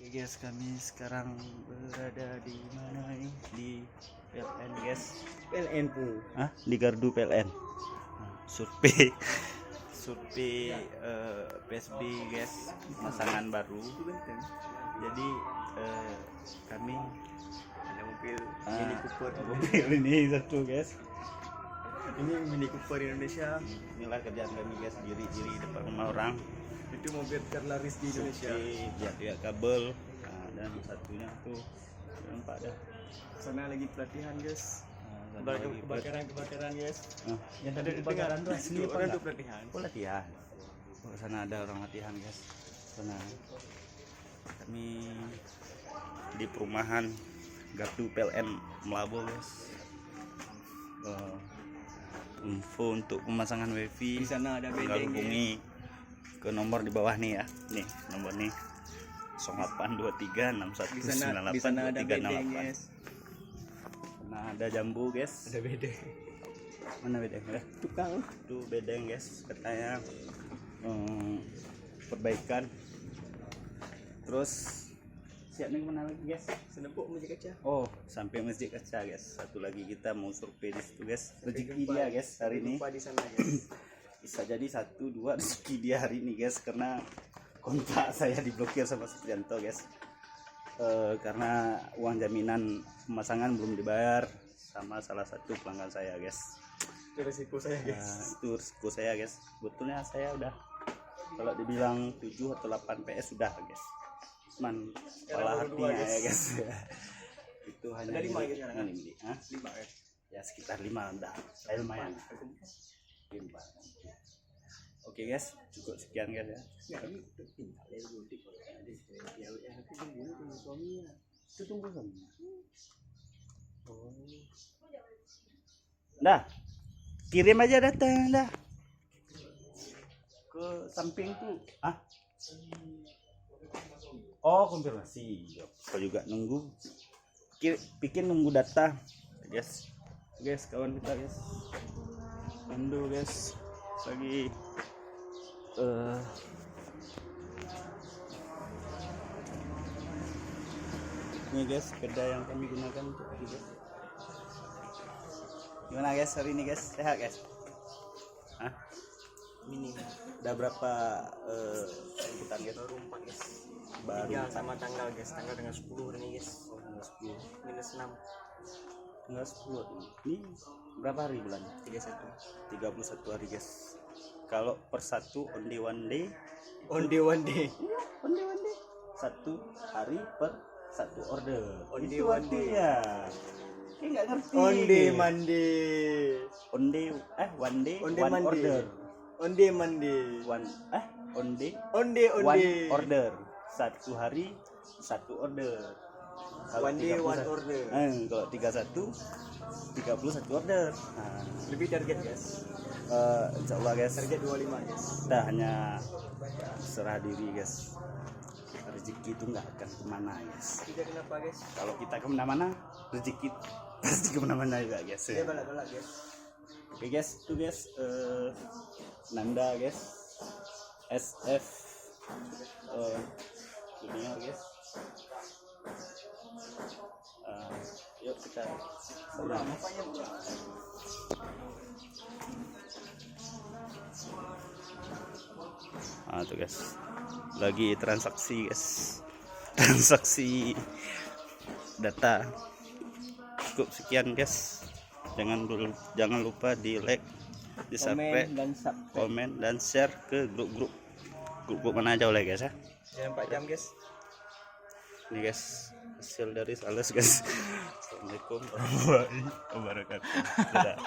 Guys, kami sekarang berada di mana ini? Di PLN guys. PLN tuh. Di Gardu PLN. Survei PSB guys, pasangan baru. Jadi kami Ada mobil Mini Cooper. mobil ini satu guys. Ini Mini Cooper Indonesia. Inilah kerjaan kami guys, diri-diri depan rumah orang. Itu mobil terlaris di Indonesia. Lihat kabel. Dan satunya tuh nampak dah. Sana lagi pelatihan guys. Kebakaran guys. Yang tadi kebakaran tuh asli apa orang enggak? tuh pelatihan. Oh, latihan. Oh, sana ada orang latihan guys. Sana kami di perumahan Gardu PLN Melabo guys. Info untuk pemasangan wifi Di sana ada tinggal bedeng. hubungi ke nomor di bawah nih ya. Nih nomor nih 0823 Di sana 6198 ada bedeng guys. Nah, ada jambu guys. Ada bedeng. Mana bedeng ya? Tukang. Tuh bedeng guys, katanya perbaikan. Terus siapnya kemana lagi guys? Senepuk Masjid Kaca. Oh, sampai Masjid Kaca guys. Satu lagi kita mau survei di situ guys. Rezeki dia guys hari ini. Lupa di sana guys. Bisa jadi 1-2 rezeki dia hari ini guys, karena kontak saya diblokir sama Suprianto guys. Karena uang jaminan pemasangan belum dibayar sama salah satu pelanggan saya guys. Itu resiko saya guys. Itu resiko saya guys. Betulnya saya udah, kalau dibilang 7 atau 8 PS sudah guys. Cuman kepala hatinya ya guys. Itu hanya Ada 5 guys sekarang. 5 guys. ya, sekitar 5 udah. Saya lumayan. 5. Oke guys, cukup sekian guys ya. Itu tunggu suaminya. Oh. Dah. Kirim aja datang dah. Ke samping tuh. Oh, konfirmasi. Kau juga nunggu. Bikin nunggu data, guys. Guys, kawan kita guys. Pandu guys. Lagi ini guys, sepeda yang kami gunakan untuk guys. Gimana guys hari ini guys? Sehat guys? Mini. Udah berapa sebutan guys? Baru 4 guys. Baru Tinggal sama tanggal guys. Tanggal dengan 10 hari ini guys. tanggal 10. Minus 6. Tanggal 10. Ini berapa hari bulannya? 31. 31 hari guys. Kalau per satu on one day. One day. One day. 1 hari per 1 order. On day, Itu one day. artinya. Ini nggak ngerti. On day ini. Monday. On day, one day, On day one Monday. order. On day Monday. On day, On day. one order. 1 hari 1 order. Kalau One day 31 one order. Kalau 31 order. Nah, Lebih target guys. insya Allah guys. Target 25 guys. Kita hanya serah diri guys. Rezeki itu nggak akan kemana guys. Tidak kenapa guys. Kalau kita kemana-mana, rezeki pasti kemana-mana juga guys. Dia balak-balak guys. Oke guys, itu guys Nanda guys, SF Junior guys. Yuk kita sama. Tuh guys, lagi transaksi guys, transaksi data. Cukup sekian guys. Jangan lupa di like, di subscribe, komen dan share ke grup mana aja oleh guys ya. Jangan 4 jam guys. Ini guys hasil dari sales guys. Assalamualaikum warahmatullahi wabarakatuh. Dadah.